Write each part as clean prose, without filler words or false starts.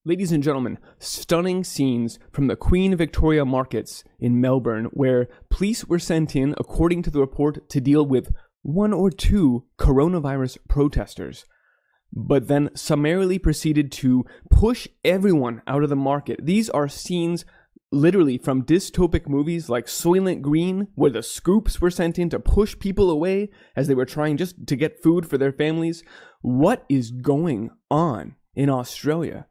Ladies and gentlemen, stunning scenes from the Queen Victoria markets in Melbourne, where police were sent in, according to the report, to deal with 1 or 2 coronavirus protesters, but then summarily proceeded to push everyone out of the market. These are scenes literally from dystopic movies like Soylent Green, where the scoops were sent in to push people away as they were trying just to get food for their families. What is going on in Australia?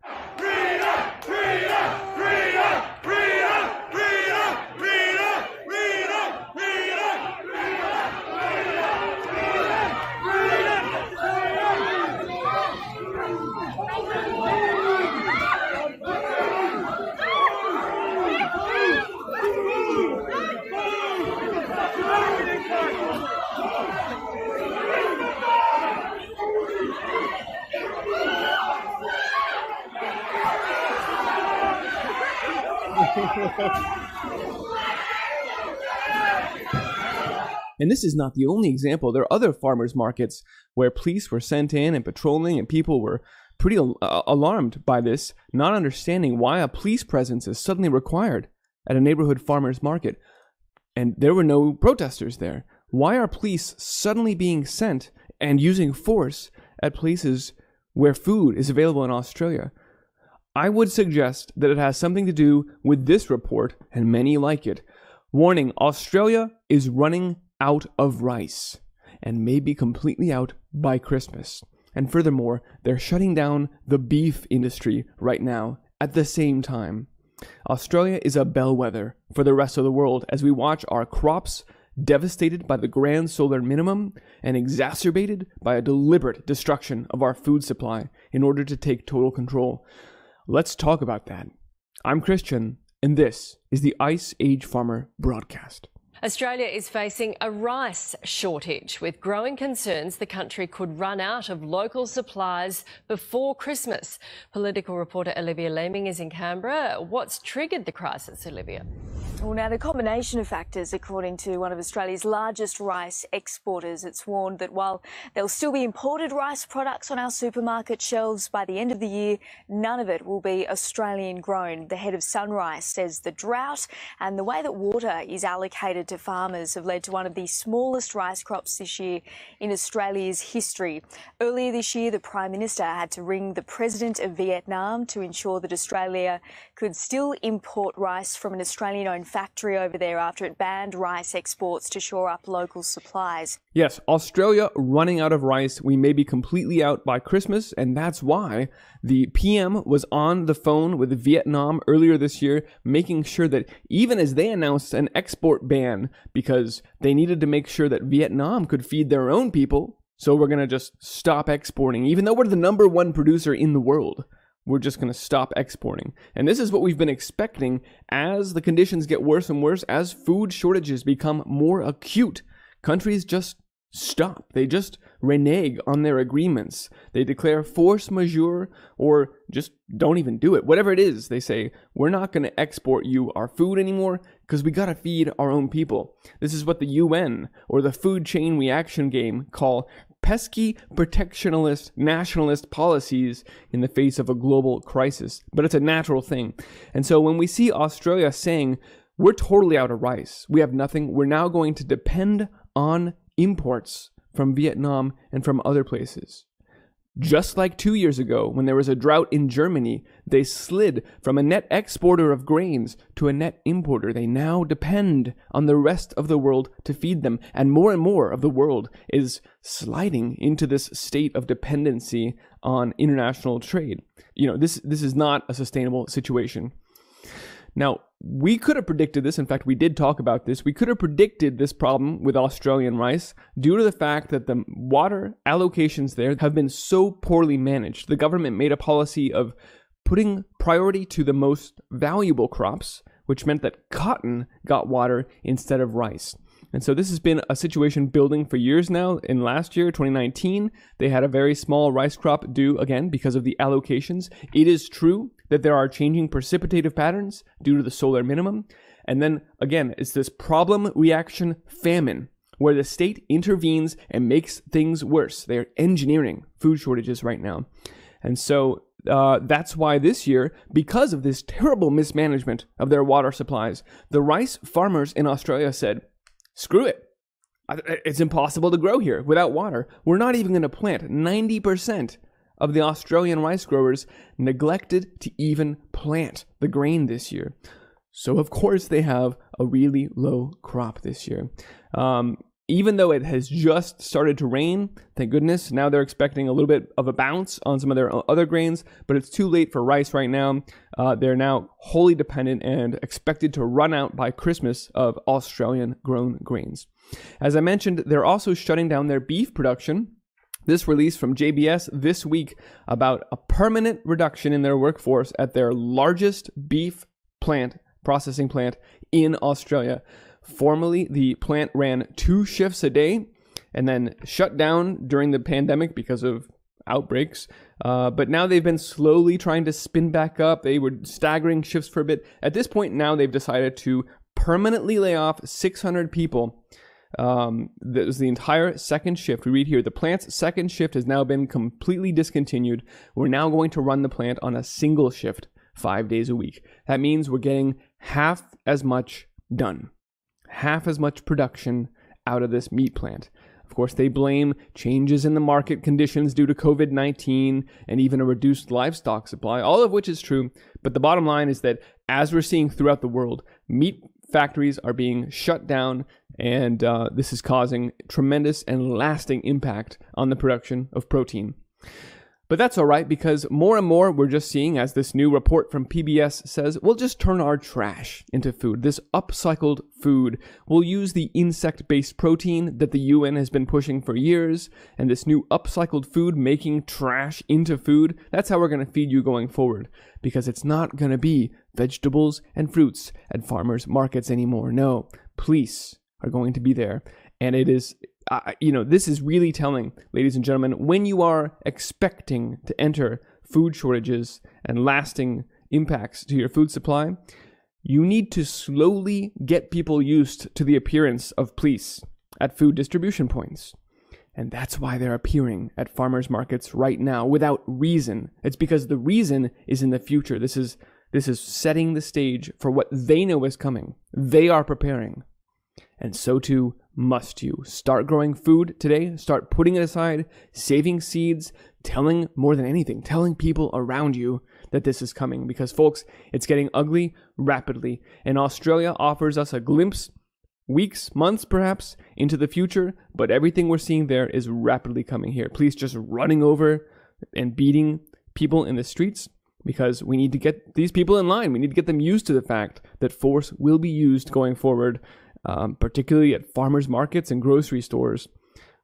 And this is not the only example. There are other farmers markets where police were sent in and patrolling, and people were pretty alarmed by this, not understanding why a police presence is suddenly required at a neighborhood farmers market. And there were no protesters there. Why are police suddenly being sent and using force at places where food is available in Australia? I would suggest that it has something to do with this report, and many like it. Warning, Australia is running out of rice, and may be completely out by Christmas. And furthermore, they're shutting down the beef industry right now at the same time. Australia is a bellwether for the rest of the world as we watch our crops devastated by the grand solar minimum and exacerbated by a deliberate destruction of our food supply in order to take total control. Let's talk about that. I'm Christian, and this is the Ice Age Farmer Broadcast. Australia is facing a rice shortage, with growing concerns the country could run out of local supplies before Christmas. Political reporter Olivia Leeming is in Canberra. What's triggered the crisis, Olivia? Well, now, the combination of factors, according to one of Australia's largest rice exporters. It's warned that while there'll still be imported rice products on our supermarket shelves by the end of the year, none of it will be Australian grown. The head of SunRice says the drought and the way that water is allocated to farmers have led to one of the smallest rice crops this year in Australia's history. Earlier this year, the Prime Minister had to ring the President of Vietnam to ensure that Australia could still import rice from an Australian-owned factory over there after it banned rice exports to shore up local supplies. Yes, Australia running out of rice. We may be completely out by Christmas, and that's why the PM was on the phone with Vietnam earlier this year, making sure that even as they announced an export ban because they needed to make sure that Vietnam could feed their own people, so we're going to just stop exporting. Even though we're the #1 producer in the world, we're just going to stop exporting. And this is what we've been expecting as the conditions get worse and worse, as food shortages become more acute. Countries just stop. They just renege on their agreements. They declare force majeure or just don't even do it. Whatever it is, they say, we're not going to export you our food anymore because we got to feed our own people. This is what the UN or the food chain reaction game call pesky protectionist nationalist policies in the face of a global crisis. But it's a natural thing. And so when we see Australia saying, we're totally out of rice, we have nothing, we're now going to depend on imports from Vietnam and from other places. Just like 2 years ago, when there was a drought in Germany, they slid from a net exporter of grains to a net importer. They now depend on the rest of the world to feed them. And more of the world is sliding into this state of dependency on international trade. You know, this is not a sustainable situation. Now, we could have predicted this. In fact, we did talk about this. We could have predicted this problem with Australian rice due to the fact that the water allocations there have been so poorly managed. The government made a policy of putting priority to the most valuable crops, which meant that cotton got water instead of rice. And so this has been a situation building for years now. In last year, 2019, they had a very small rice crop due, again, because of the allocations. It is true that there are changing precipitative patterns due to the solar minimum. And then, again, it's this problem, reaction, famine, where the state intervenes and makes things worse. They're engineering food shortages right now. And so That's why this year, because of this terrible mismanagement of their water supplies, the rice farmers in Australia said, screw it. It's impossible to grow here without water. We're not even going to plant. 90% of the Australian rice growers neglected to even plant the grain this year. So, of course, they have a really low crop this year. Even though it has just started to rain, thank goodness, now they're expecting a little bit of a bounce on some of their other grains, but it's too late for rice right now. They're now wholly dependent and expected to run out by Christmas of Australian-grown grains. As I mentioned, they're also shutting down their beef production. This release from JBS this week about a permanent reduction in their workforce at their largest beef processing plant in Australia. Formerly, the plant ran 2 shifts a day and then shut down during the pandemic because of outbreaks. But now they've been slowly trying to spin back up. They were staggering shifts for a bit. At this point now, they've decided to permanently lay off 600 people. That was the entire second shift. We read here, the plant's second shift has now been completely discontinued. We're now going to run the plant on a single shift 5 days a week. That means we're getting half as much done. Half as much production out of this meat plant. Of course, they blame changes in the market conditions due to COVID-19 and even a reduced livestock supply, all of which is true. But the bottom line is that, as we're seeing throughout the world, meat factories are being shut down, and this is causing tremendous and lasting impact on the production of protein. But that's all right, because more and more we're just seeing, as this new report from PBS says, we'll just turn our trash into food. This upcycled food. We'll use the insect-based protein that the UN has been pushing for years, and this new upcycled food making trash into food. That's how we're going to feed you going forward, because it's not going to be vegetables and fruits at farmers' markets anymore. No, police are going to be there, and it is... this is really telling, ladies and gentlemen, when you are expecting to enter food shortages and lasting impacts to your food supply, you need to slowly get people used to the appearance of police at food distribution points. And that's why they're appearing at farmers markets right now without reason. It's because the reason is in the future. This is setting the stage for what they know is coming. They are preparing. And so too must you. Start growing food today. Start putting it aside, saving seeds, more than anything, telling people around you that this is coming. Because, folks, it's getting ugly rapidly. And Australia offers us a glimpse, weeks, months perhaps, into the future. But everything we're seeing there is rapidly coming here. Police just running over and beating people in the streets, because we need to get these people in line. We need to get them used to the fact that force will be used going forward, particularly at farmers markets and grocery stores.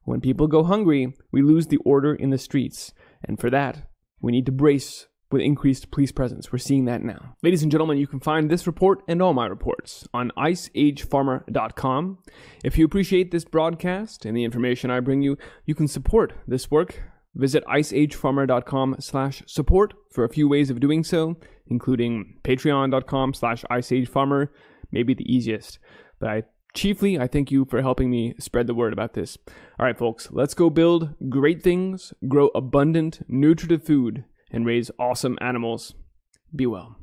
When people go hungry, we lose the order in the streets. And for that, we need to brace with increased police presence. We're seeing that now. Ladies and gentlemen, you can find this report and all my reports on iceagefarmer.com. If you appreciate this broadcast and the information I bring you, you can support this work. Visit iceagefarmer.com/support for a few ways of doing so, including patreon.com/iceagefarmer, maybe the easiest. But I thank you for helping me spread the word about this. All right, folks, let's go build great things, grow abundant, nutritive food, and raise awesome animals. Be well.